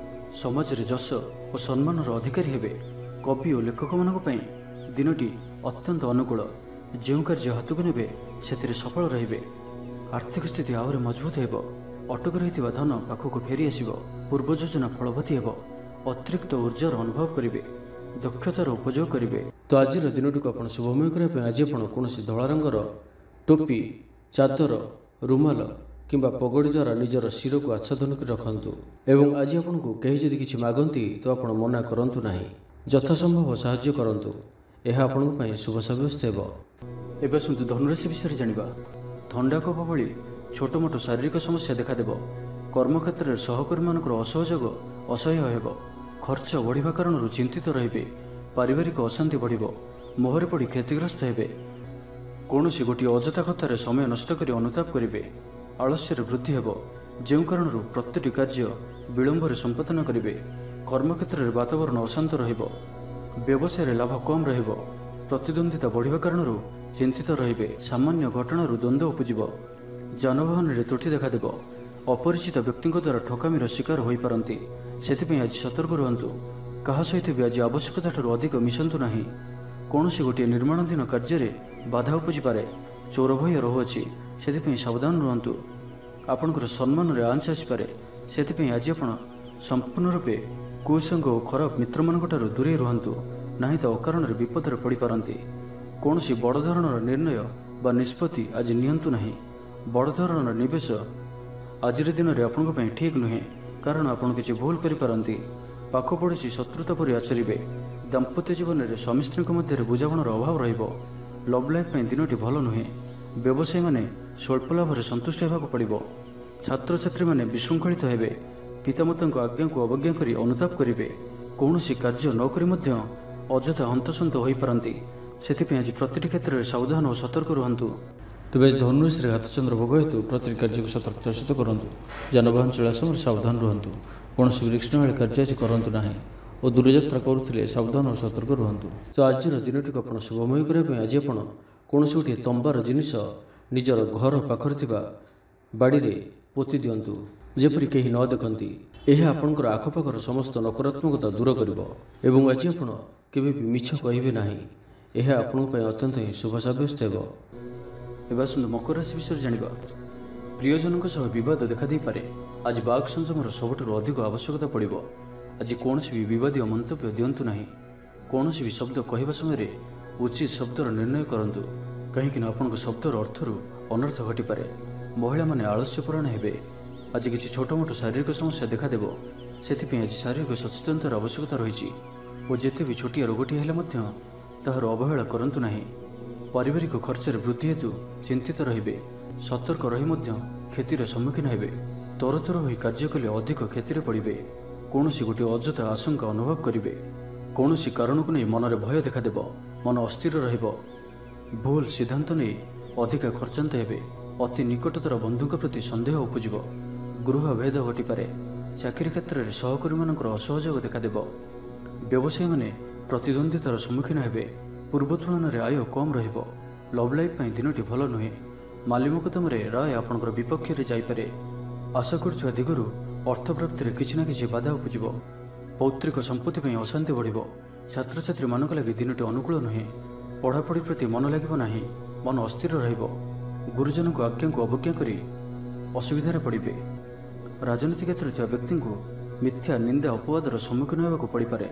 ସମାଜରେ ଯଶ ଓ ସମ୍ମାନର ଅଧିକାରୀ ହେବେ। କବି ଓ ଲେଖକମାନଙ୍କ ପାଇଁ ଦିନଟି ଅତ୍ୟନ୍ତ ଅନୁକୂଳ। ଯେଉଁ କାର୍ଯ୍ୟ ହାତକୁ ନେବେ ସେଥିରେ ସଫଳ ରହିବେ। ଆର୍ଥିକ ସ୍ଥିତି ଆହୁରି ମଜବୁତ ହେବ। ଅଟକି ରହିଥିବା ଧନ ପାଖକୁ ଫେରି ଆସିବ। ପୂର୍ବ ଯୋଜନା ଫଳବତୀ ହେବ। ଅତିରିକ୍ତ ଉର୍ଜାର ଅନୁଭବ କରିବେ। ଦକ୍ଷତାର ଉପଯୋଗ କରିବେ। ତ ଆଜିର ଦିନଟିକୁ ଆପଣ ଶୁଭମୟ କରିବା ପାଇଁ ଆଜି ଆପଣ କୌଣସି ଧଳା ରଙ୍ଗର ଟୋପି, ଚାଦର, ରୁମାଲ କିମ୍ବା ପଗଡ଼ି ଦ୍ୱାରା ନିଜର ଶିରକୁ ଆଚ୍ଛାଦନ କରି ରଖନ୍ତୁ। ଏବଂ ଆଜି ଆପଣଙ୍କୁ କେହି ଯଦି କିଛି ମାଗନ୍ତି ତ ଆପଣ ମନା କରନ୍ତୁ ନାହିଁ। ଯଥାସମ୍ଭବ ସାହାଯ୍ୟ କରନ୍ତୁ। ଏହା ଆପଣଙ୍କ ପାଇଁ ଶୁଭ ସାବ୍ୟସ୍ତ ହେବ। ଏବେ ଆସନ୍ତୁ ଧନୁରାଶି ବିଷୟରେ ଜାଣିବା। ଥଣ୍ଡା କଫ ଭଳି ଛୋଟ ମୋଟ ଶାରୀରିକ ସମସ୍ୟା ଦେଖାଦେବ। କର୍ମକ୍ଷେତ୍ରରେ ସହକର୍ମୀମାନଙ୍କର ଅସହଯୋଗ ଅସହ୍ୟ ହେବ। ଖର୍ଚ୍ଚ ବଢ଼ିବା କାରଣରୁ ଚିନ୍ତିତ ରହିବେ। ପାରିବାରିକ ଅଶାନ୍ତି ବଢ଼ିବ। ମୋହରେ ପଡ଼ି କ୍ଷତିଗ୍ରସ୍ତ ହେବେ। କୌଣସି ଗୋଟିଏ ଅଯଥା କଥାରେ ସମୟ ନଷ୍ଟ କରି ଅନୁତାପ କରିବେ। ଆଳସ୍ୟରେ ବୃଦ୍ଧି ହେବ। ଯେଉଁ କାରଣରୁ ପ୍ରତିଟି କାର୍ଯ୍ୟ ବିଳମ୍ବରେ ସମ୍ପାଦନ କରିବେ। କର୍ମକ୍ଷେତ୍ରରେ ବାତାବରଣ ଅଶାନ୍ତ ରହିବ। ବ୍ୟବସାୟରେ ଲାଭ କମ୍ ରହିବ। ପ୍ରତିଦ୍ୱନ୍ଦିତା ବଢ଼ିବା କାରଣରୁ ଚିନ୍ତିତ ରହିବେ। ସାମାନ୍ୟ ଘଟଣାରୁ ଦ୍ୱନ୍ଦ୍ୱ ଉପୁଜିବ। ଯାନବାହନରେ ତ୍ରୁଟି ଦେଖାଦେବ। ଅପରିଚିତ ବ୍ୟକ୍ତିଙ୍କ ଦ୍ୱାରା ଠକାମିର ଶିକାର ହୋଇପାରନ୍ତି। ସେଥିପାଇଁ ଆଜି ସତର୍କ ରୁହନ୍ତୁ। କାହା ସହିତ ବି ଆଜି ଆବଶ୍ୟକତାଠାରୁ ଅଧିକ ମିଶନ୍ତୁ ନାହିଁ। କୌଣସି ଗୋଟିଏ ନିର୍ମାଣାଧୀନ କାର୍ଯ୍ୟରେ ବାଧା ଉପୁଜିପାରେ। ଚୋର ଭୟ ରହୁଅଛି। ସେଥିପାଇଁ ସାବଧାନ ରୁହନ୍ତୁ। ଆପଣଙ୍କର ସମ୍ମାନରେ ଆଞ୍ଚ ଆସିପାରେ। ସେଥିପାଇଁ ଆଜି ଆପଣ ସମ୍ପୂର୍ଣ୍ଣ ରୂପେ କୁସଙ୍ଗ ଓ ଖରାପ ମିତ୍ରମାନଙ୍କଠାରୁ ଦୂରେଇ ରୁହନ୍ତୁ। ନାହିଁ ତ ଅକାରଣରେ ବିପଦରେ ପଡ଼ିପାରନ୍ତି। କୌଣସି ବଡ଼ ଧରଣର ନିର୍ଣ୍ଣୟ ବା ନିଷ୍ପତ୍ତି ଆଜି ନିଅନ୍ତୁ ନାହିଁ। ବଡ଼ ଧରଣର ନିବେଶ ଆଜିର ଦିନରେ ଆପଣଙ୍କ ପାଇଁ ଠିକ୍ ନୁହେଁ, କାରଣ ଆପଣ କିଛି ଭୁଲ କରିପାରନ୍ତି। ପାଖ ପଡ଼ୋଶୀ ଶତ୍ରୁତା ପରି ଆଚରିବେ। ଦାମ୍ପତ୍ୟ ଜୀବନରେ ସ୍ୱାମୀ ସ୍ତ୍ରୀଙ୍କ ମଧ୍ୟରେ ବୁଝାମଣାର ଅଭାବ ରହିବ। ଲଭ୍ ଲାଇଫ୍ ପାଇଁ ଦିନଟି ଭଲ ନୁହେଁ। ବ୍ୟବସାୟୀମାନେ ସ୍ୱଳ୍ପ ଲାଭରେ ସନ୍ତୁଷ୍ଟ ହେବାକୁ ପଡ଼ିବ। ଛାତ୍ରଛାତ୍ରୀମାନେ ବିଶୃଙ୍ଖଳିତ ହେବେ। ପିତାମାତାଙ୍କ ଆଜ୍ଞାକୁ ଅବଜ୍ଞା କରି ଅନୁତାପ କରିବେ। କୌଣସି କାର୍ଯ୍ୟ ନ କରି ମଧ୍ୟ ଅଯଥା ହନ୍ତସନ୍ତ ହୋଇପାରନ୍ତି। ସେଥିପାଇଁ ଆଜି ପ୍ରତିଟି କ୍ଷେତ୍ରରେ ସାବଧାନ ଓ ସତର୍କ ରୁହନ୍ତୁ। ତେବେ ଆଜି ଧନୁରାଶିରେ ଘାତଚନ୍ଦ୍ର ଭୋଗ ହେତୁ ପ୍ରତିଟି କାର୍ଯ୍ୟକୁ ସତର୍କତାର ସହିତ କରନ୍ତୁ। ଯାନବାହନ ଚଳାଇବା ସମୟରେ ସାବଧାନ ରୁହନ୍ତୁ। କୌଣସି ବିଲକ୍ଷଣଭାବେ କାର୍ଯ୍ୟ ଆଜି କରନ୍ତୁ ନାହିଁ ଓ ଦୂରଯାତ୍ରା କରୁଥିଲେ ସାବଧାନ ଓ ସତର୍କ ରୁହନ୍ତୁ। ତ ଆଜିର ଦିନଟିକୁ ଆପଣ ଶୁଭମୟ କରିବା ପାଇଁ ଆଜି ଆପଣ କୌଣସି ଗୋଟିଏ ତମ୍ବାର ଜିନିଷ ନିଜର ଘର ପାଖରେ ଥିବା ବାଡ଼ିରେ ପୋତି ଦିଅନ୍ତୁ, ଯେପରି କେହି ନ ଦେଖନ୍ତି। ଏହା ଆପଣଙ୍କର ଆଖପାଖର ସମସ୍ତ ନକାରାତ୍ମକତା ଦୂର କରିବ। ଏବଂ ଆଜି ଆପଣ କେବେ ବି ମିଛ କହିବେ ନାହିଁ। ଏହା ଆପଣଙ୍କ ପାଇଁ ଅତ୍ୟନ୍ତ ହିଁ ଶୁଭ ସାବ୍ୟସ୍ତ ହେବ। ଏବେ ଆସନ୍ତୁ ମକର ରାଶି ବିଷୟରେ ଜାଣିବା। ପ୍ରିୟଜନଙ୍କ ସହ ବିବାଦ ଦେଖାଦେଇପାରେ। ଆଜି ବାକ୍ ସଂଯମର ସବୁଠାରୁ ଅଧିକ ଆବଶ୍ୟକତା ପଡ଼ିବ। ଆଜି କୌଣସି ବି ବିବାଦୀୟ ମନ୍ତବ୍ୟ ଦିଅନ୍ତୁ ନାହିଁ। କୌଣସି ବି ଶବ୍ଦ କହିବା ସମୟରେ ଉଚିତ ଶବ୍ଦର ନିର୍ଣ୍ଣୟ କରନ୍ତୁ, କାହିଁକିନା ଆପଣଙ୍କ ଶବ୍ଦର ଅର୍ଥରୁ ଅନର୍ଥ ଘଟିପାରେ। ମହିଳାମାନେ ଆଳସ୍ୟପରାୟଣ ହେବେ। ଆଜି କିଛି ଛୋଟ ମୋଟ ଶାରୀରିକ ସମସ୍ୟା ଦେଖାଦେବ। ସେଥିପାଇଁ ଆଜି ଶାରୀରିକ ସଚେତନତାର ଆବଶ୍ୟକତା ରହିଛି ଓ ଯେତେ ବି ଛୋଟିଆ ରୋଗଟିଏ ହେଲେ ମଧ୍ୟ ତାହାର ଅବହେଳା କରନ୍ତୁ ନାହିଁ। ପାରିବାରିକ ଖର୍ଚ୍ଚରେ ବୃଦ୍ଧି ହେତୁ ଚିନ୍ତିତ ରହିବେ। ସତର୍କ ରହି ମଧ୍ୟ କ୍ଷତିର ସମ୍ମୁଖୀନ ହେବେ। ତରତର ହୋଇ କାର୍ଯ୍ୟ କଲେ ଅଧିକ କ୍ଷତିରେ ପଡ଼ିବେ। କୌଣସି ଗୋଟିଏ ଅଯଥା ଆଶଙ୍କା ଅନୁଭବ କରିବେ। କୌଣସି କାରଣକୁ ନେଇ ମନରେ ଭୟ ଦେଖାଦେବ। ମନ ଅସ୍ଥିର ରହିବ। ଭୁଲ ସିଦ୍ଧାନ୍ତ ନେଇ ଅଧିକା ଖର୍ଚ୍ଚାନ୍ତ ହେବେ। ଅତି ନିକଟତର ବନ୍ଧୁଙ୍କ ପ୍ରତି ସନ୍ଦେହ ଉପୁଜିବ। ଗୃହ ଭେଦ ଘଟିପାରେ। ଚାକିରି କ୍ଷେତ୍ରରେ ସହକର୍ମୀମାନଙ୍କର ଅସହଯୋଗ ଦେଖାଦେବ। ବ୍ୟବସାୟୀମାନେ ପ୍ରତିଦ୍ୱନ୍ଦିତାର ସମ୍ମୁଖୀନ ହେବେ। ପୂର୍ବ ତୁଳନାରେ ଆୟ କମ୍ ରହିବ। ଲଭ୍ ଲାଇଫ୍ ପାଇଁ ଦିନଟି ଭଲ ନୁହେଁ। ମାଲି ମକଦ୍ଦମାରେ ରାୟ ଆପଣଙ୍କର ବିପକ୍ଷରେ ଯାଇପାରେ। ଆଶା କରୁଥିବା ଦିଗରୁ ଅର୍ଥପ୍ରାପ୍ତିରେ କିଛି ନା କିଛି ବାଧା ଉପୁଜିବ। ପୌତ୍ରିକ ସମ୍ପତ୍ତି ପାଇଁ ଅଶାନ୍ତି ବଢ଼ିବ। ଛାତ୍ରଛାତ୍ରୀମାନଙ୍କ ଲାଗି ଦିନଟି ଅନୁକୂଳ ନୁହେଁ। ପଢ଼ାପଢ଼ି ପ୍ରତି ମନ ଲାଗିବ ନାହିଁ। ମନ ଅସ୍ଥିର ରହିବ। ଗୁରୁଜନଙ୍କ ଆଜ୍ଞାକୁ ଅବଜ୍ଞା କରି ଅସୁବିଧାରେ ପଡ଼ିବେ। ରାଜନୀତି କ୍ଷେତ୍ରରେ ଥିବା ବ୍ୟକ୍ତିଙ୍କୁ ମିଥ୍ୟା ନିନ୍ଦା ଅପବାଦର ସମ୍ମୁଖୀନ ହେବାକୁ ପଡ଼ିପାରେ।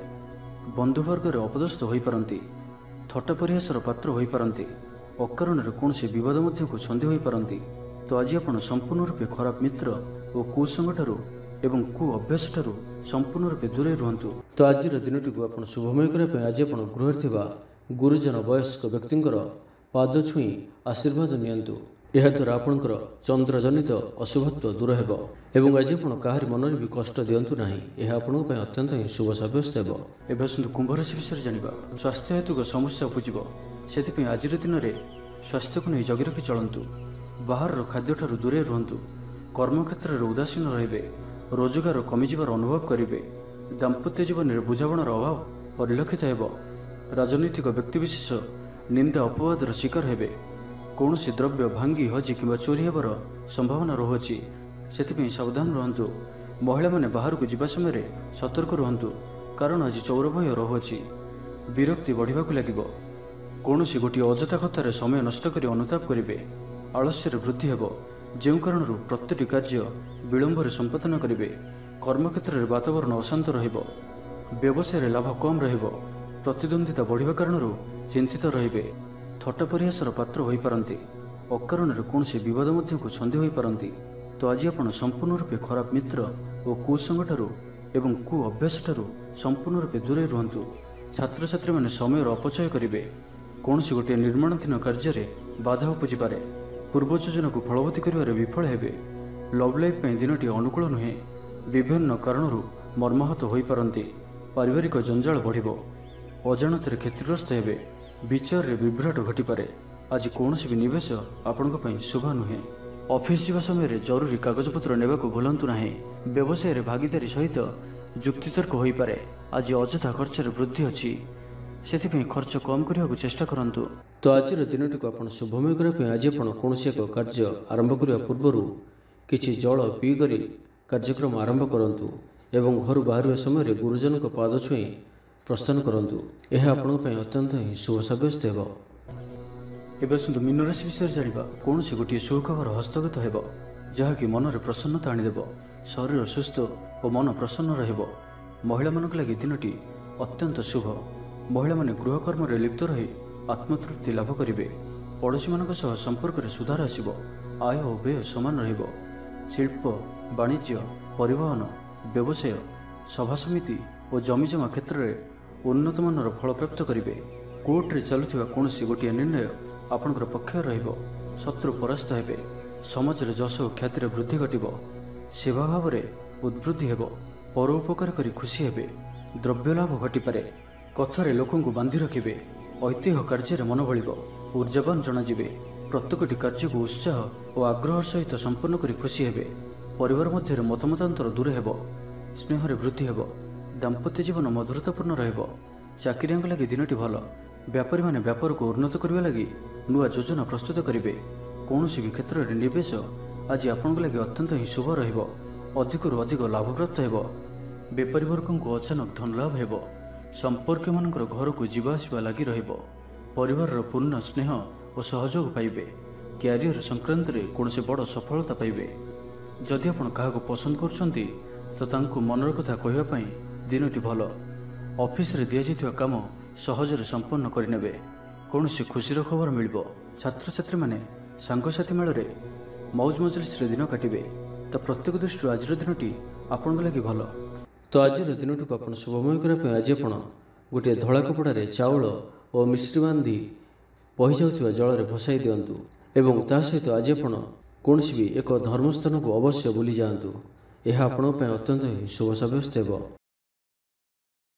ବନ୍ଧୁବର୍ଗରେ ଅପଦସ୍ଥ ହୋଇପାରନ୍ତି, ଥଟ୍ଟା ପରିହାସର ପାତ୍ର ହୋଇପାରନ୍ତି, ଅକାରଣରେ କୌଣସି ବିବାଦ ମଧ୍ୟକୁ ଛନ୍ଦି ହୋଇପାରନ୍ତି। ତ ଆଜି ଆପଣ ସମ୍ପୂର୍ଣ୍ଣ ରୂପେ ଖରାପ ମିତ୍ର ଓ କୁସଙ୍ଗଠାରୁ ଏବଂ କୁ ଅଭ୍ୟାସଠାରୁ ସମ୍ପୂର୍ଣ୍ଣ ରୂପେ ଦୂରେଇ ରୁହନ୍ତୁ। ତ ଆଜିର ଦିନଟିକୁ ଆପଣ ଶୁଭମୟ କରିବା ପାଇଁ ଆଜି ଆପଣ ଗୃହରେ ଥିବା ଗୁରୁଜନ ବୟସ୍କ ବ୍ୟକ୍ତିଙ୍କର ପାଦ ଛୁଇଁ ଆଶୀର୍ବାଦ ନିଅନ୍ତୁ। ଏହାଦ୍ୱାରା ଆପଣଙ୍କର ଚନ୍ଦ୍ରଜନିତ ଅଶୁଭତ୍ୱ ଦୂର ହେବ ଏବଂ ଆଜି ଆପଣ କାହାରି ମନରେ ବି କଷ୍ଟ ଦିଅନ୍ତୁ ନାହିଁ। ଏହା ଆପଣଙ୍କ ପାଇଁ ଅତ୍ୟନ୍ତ ହିଁ ଶୁଭ ସାବ୍ୟସ୍ତ ହେବ। ଏବେ ଆସନ୍ତୁ କୁମ୍ଭ ରାଶି ବିଷୟରେ ଜାଣିବା। ସ୍ୱାସ୍ଥ୍ୟ ହେତୁକ ସମସ୍ୟା ଉପୁଜିବ, ସେଥିପାଇଁ ଆଜିର ଦିନରେ ସ୍ୱାସ୍ଥ୍ୟକୁ ନେଇ ଜଗି ରଖି ଚଳନ୍ତୁ। ବାହାରର ଖାଦ୍ୟଠାରୁ ଦୂରେଇ ରୁହନ୍ତୁ। କର୍ମକ୍ଷେତ୍ରରେ ଉଦାସୀନ ରହିବେ, ରୋଜଗାର କମିଯିବାର ଅନୁଭବ କରିବେ, ଦାମ୍ପତ୍ୟ ଜୀବନରେ ବୁଝାମଣାର ଅଭାବ ପରିଲକ୍ଷିତ ହେବ। ରାଜନୈତିକ ବ୍ୟକ୍ତିବିଶେଷ ନିନ୍ଦା ଅପବାଦର ଶିକାର ହେବେ। କୌଣସି ଦ୍ରବ୍ୟ ଭାଙ୍ଗି ହଜି କିମ୍ବା ଚୋରି ହେବାର ସମ୍ଭାବନା ରହୁଅଛି, ସେଥିପାଇଁ ସାବଧାନ ରୁହନ୍ତୁ। ମହିଳାମାନେ ବାହାରକୁ ଯିବା ସମୟରେ ସତର୍କ ରୁହନ୍ତୁ, କାରଣ ଆଜି ଚୌର ଭୟ ରହୁଅଛି। ବିରକ୍ତି ବଢ଼ିବାକୁ ଲାଗିବ। କୌଣସି ଗୋଟିଏ ଅଯଥା କଥାରେ ସମୟ ନଷ୍ଟ କରି ଅନୁତାପ କରିବେ। ଆଳସ୍ୟରେ ବୃଦ୍ଧି ହେବ, ଯେଉଁ କାରଣରୁ ପ୍ରତ୍ୟେକଟି କାର୍ଯ୍ୟ ବିଳମ୍ବରେ ସମ୍ପାଦନ କରିବେ। କର୍ମକ୍ଷେତ୍ରରେ ବାତାବରଣ ଅଶାନ୍ତ ରହିବ। ବ୍ୟବସାୟରେ ଲାଭ କମ୍ ରହିବ। ପ୍ରତିଦ୍ୱନ୍ଦିତା ବଢ଼ିବା କାରଣରୁ ଚିନ୍ତିତ ରହିବେ। ଥଟ୍ଟା ପରିହାସର ପାତ୍ର ହୋଇପାରନ୍ତି, ଅକାରଣରେ କୌଣସି ବିବାଦ ମଧ୍ୟକୁ ଛନ୍ଦି ହୋଇପାରନ୍ତି। ତ ଆଜି ଆପଣ ସମ୍ପୂର୍ଣ୍ଣ ରୂପେ ଖରାପ ମିତ୍ର ଓ କୁସଙ୍ଗଠାରୁ ଏବଂ କୁ ଅଭ୍ୟାସଠାରୁ ସମ୍ପୂର୍ଣ୍ଣ ରୂପେ ଦୂରେଇ ରୁହନ୍ତୁ। ଛାତ୍ରଛାତ୍ରୀମାନେ ସମୟର ଅପଚୟ କରିବେ। କୌଣସି ଗୋଟିଏ ନିର୍ମାଣାଧୀନ କାର୍ଯ୍ୟରେ ବାଧା ଉପୁଜିପାରେ। ପୂର୍ବ ଯୋଜନାକୁ ଫଳବତୀ କରିବାରେ ବିଫଳ ହେବେ। ଲଭ୍ ଲାଇଫ୍ ପାଇଁ ଦିନଟି ଅନୁକୂଳ ନୁହେଁ। ବିଭିନ୍ନ କାରଣରୁ ମର୍ମାହତ ହୋଇପାରନ୍ତି। ପାରିବାରିକ ଜଞ୍ଜାଳ ବଢ଼ିବ। ଅଜାଣତରେ କ୍ଷତିଗ୍ରସ୍ତ ହେବେ। ବିଚାରରେ ବିଭ୍ରାଟ ଘଟିପାରେ। ଆଜି କୌଣସି ବି ନିବେଶ ଆପଣଙ୍କ ପାଇଁ ଶୁଭ ନୁହେଁ। ଅଫିସ ଯିବା ସମୟରେ ଜରୁରୀ କାଗଜପତ୍ର ନେବାକୁ ଭୁଲନ୍ତୁ ନାହିଁ। ବ୍ୟବସାୟରେ ଭାଗିଦାରୀ ସହିତ ଯୁକ୍ତିତର୍କ ହୋଇପାରେ। ଆଜି ଅଯଥା ଖର୍ଚ୍ଚରେ ବୃଦ୍ଧି ଅଛି, ସେଥିପାଇଁ ଖର୍ଚ୍ଚ କମ୍ କରିବାକୁ ଚେଷ୍ଟା କରନ୍ତୁ। ତ ଆଜିର ଦିନଟିକୁ ଆପଣ ଶୁଭମୟ କରିବା ପାଇଁ ଆଜି ଆପଣ କୌଣସି ଏକ କାର୍ଯ୍ୟ ଆରମ୍ଭ କରିବା ପୂର୍ବରୁ କିଛି ଜଳ ପିଇକରି କାର୍ଯ୍ୟକ୍ରମ ଆରମ୍ଭ କରନ୍ତୁ ଏବଂ ଘରୁ ବାହାରିବା ସମୟରେ ଗୁରୁଜନଙ୍କ ପାଦ ଛୁଇଁ ପ୍ରସ୍ଥାନ କରନ୍ତୁ। ଏହା ଆପଣଙ୍କ ପାଇଁ ଅତ୍ୟନ୍ତ ହିଁ ଶୁଭ ସାବ୍ୟସ୍ତ ହେବ। ଏବେ ଆସନ୍ତୁ ମୀନ ରାଶି ବିଷୟରେ ଜାଣିବା। କୌଣସି ଗୋଟିଏ ସୁଖବର ହସ୍ତଗତ ହେବ, ଯାହାକି ମନରେ ପ୍ରସନ୍ନତା ଆଣିଦେବ। ଶରୀର ସୁସ୍ଥ ଓ ମନ ପ୍ରସନ୍ନ ରହିବ। ମହିଳାମାନଙ୍କ ଲାଗି ଦିନଟି ଅତ୍ୟନ୍ତ ଶୁଭ। ମହିଳାମାନେ ଗୃହକର୍ମରେ ଲିପ୍ତ ରହି ଆତ୍ମତୃପ୍ତି ଲାଭ କରିବେ। ପଡ଼ୋଶୀମାନଙ୍କ ସହ ସମ୍ପର୍କରେ ସୁଧାର ଆସିବ। ଆୟ ଓ ବ୍ୟୟ ସମାନ ରହିବ। ଶିଳ୍ପ, ବାଣିଜ୍ୟ, ପରିବହନ, ବ୍ୟବସାୟ, ସଭାସମିତି ଓ ଜମିଜମା କ୍ଷେତ୍ରରେ ଉନ୍ନତମାନର ଫଳପ୍ରାପ୍ତ କରିବେ। କୋର୍ଟରେ ଚାଲୁଥିବା କୌଣସି ଗୋଟିଏ ନିର୍ଣ୍ଣୟ ଆପଣଙ୍କର ପକ୍ଷରେ ରହିବ। ଶତ୍ରୁ ପରାସ୍ତ ହେବେ। ସମାଜରେ ଯଶ ଓ ଖ୍ୟାତିରେ ବୃଦ୍ଧି ଘଟିବ। ସେବା ଭାବରେ ଉଦ୍ବୃଦ୍ଧି ହେବ। ପର ଉପକାର କରି ଖୁସି ହେବେ। ଦ୍ରବ୍ୟ ଲାଭ ଘଟିପାରେ। କଥାରେ ଲୋକଙ୍କୁ ବାନ୍ଧି ରଖିବେ। ଐତିହ୍ୟ କାର୍ଯ୍ୟରେ ମନ ବଳିବ। ଉର୍ଜାବାନ ଜଣାଯିବେ। ପ୍ରତ୍ୟେକଟି କାର୍ଯ୍ୟକୁ ଉତ୍ସାହ ଓ ଆଗ୍ରହର ସହିତ ସମ୍ପନ୍ନ କରି ଖୁସି ହେବେ। ପରିବାର ମଧ୍ୟରେ ମତମତାନ୍ତର ଦୂର ହେବ। ସ୍ନେହରେ ବୃଦ୍ଧି ହେବ। ଦାମ୍ପତ୍ୟ ଜୀବନ ମଧୁରତାପୂର୍ଣ୍ଣ ରହିବ। ଚାକିରିଆଙ୍କ ଲାଗି ଦିନଟି ଭଲ। ବ୍ୟାପାରୀମାନେ ବ୍ୟାପାରକୁ ଉନ୍ନତ କରିବା ଲାଗି ନୂଆ ଯୋଜନା ପ୍ରସ୍ତୁତ କରିବେ। କୌଣସି ବି କ୍ଷେତ୍ରରେ ନିବେଶ ଆଜି ଆପଣଙ୍କ ଲାଗି ଅତ୍ୟନ୍ତ ହିଁ ଶୁଭ ରହିବ। ଅଧିକରୁ ଅଧିକ ଲାଭପ୍ରାପ୍ତ ହେବ। ବେପାରୀ ବର୍ଗଙ୍କୁ ଅଚାନକ ଧନଲାଭ ହେବ। ସମ୍ପର୍କୀୟମାନଙ୍କର ଘରକୁ ଯିବା ଆସିବା ଲାଗି ରହିବ। ପରିବାରର ପୂର୍ଣ୍ଣ ସ୍ନେହ ଓ ସହଯୋଗ ପାଇବେ। କ୍ୟାରିୟର ସଂକ୍ରାନ୍ତରେ କୌଣସି ବଡ଼ ସଫଳତା ପାଇବେ। ଯଦି ଆପଣ କାହାକୁ ପସନ୍ଦ କରୁଛନ୍ତି ତ ତାଙ୍କୁ ମନର କଥା କହିବା ପାଇଁ ଦିନଟି ଭଲ। ଅଫିସରେ ଦିଆଯାଇଥିବା କାମ ସହଜରେ ସମ୍ପନ୍ନ କରିନେବେ। କୌଣସି ଖୁସିର ଖବର ମିଳିବ। ଛାତ୍ରଛାତ୍ରୀମାନେ ସାଙ୍ଗସାଥି ମେଳରେ ମୌଜ ମଜଲିସରେ ଦିନ କାଟିବେ। ତ ପ୍ରତ୍ୟେକ ଦୃଷ୍ଟିରୁ ଆଜିର ଦିନଟି ଆପଣଙ୍କ ଲାଗି ଭଲ। ତ ଆଜିର ଦିନଟିକୁ ଆପଣ ଶୁଭମୟ କରିବା ପାଇଁ ଆଜି ଆପଣ ଗୋଟିଏ ଧଳା କପଡ଼ାରେ ଚାଉଳ ଓ ମିଶ୍ରି ବାନ୍ଧି ବହିଯାଉଥିବା ଜଳରେ ଭସାଇ ଦିଅନ୍ତୁ ଏବଂ ତା ସହିତ ଆଜି ଆପଣ କୌଣସି ବି ଏକ ଧର୍ମସ୍ଥାନକୁ ଅବଶ୍ୟ ବୁଲି ଯାଆନ୍ତୁ। ଏହା ଆପଣଙ୍କ ପାଇଁ ଅତ୍ୟନ୍ତ ହିଁ ଶୁଭ ସାବ୍ୟସ୍ତ ହେବ।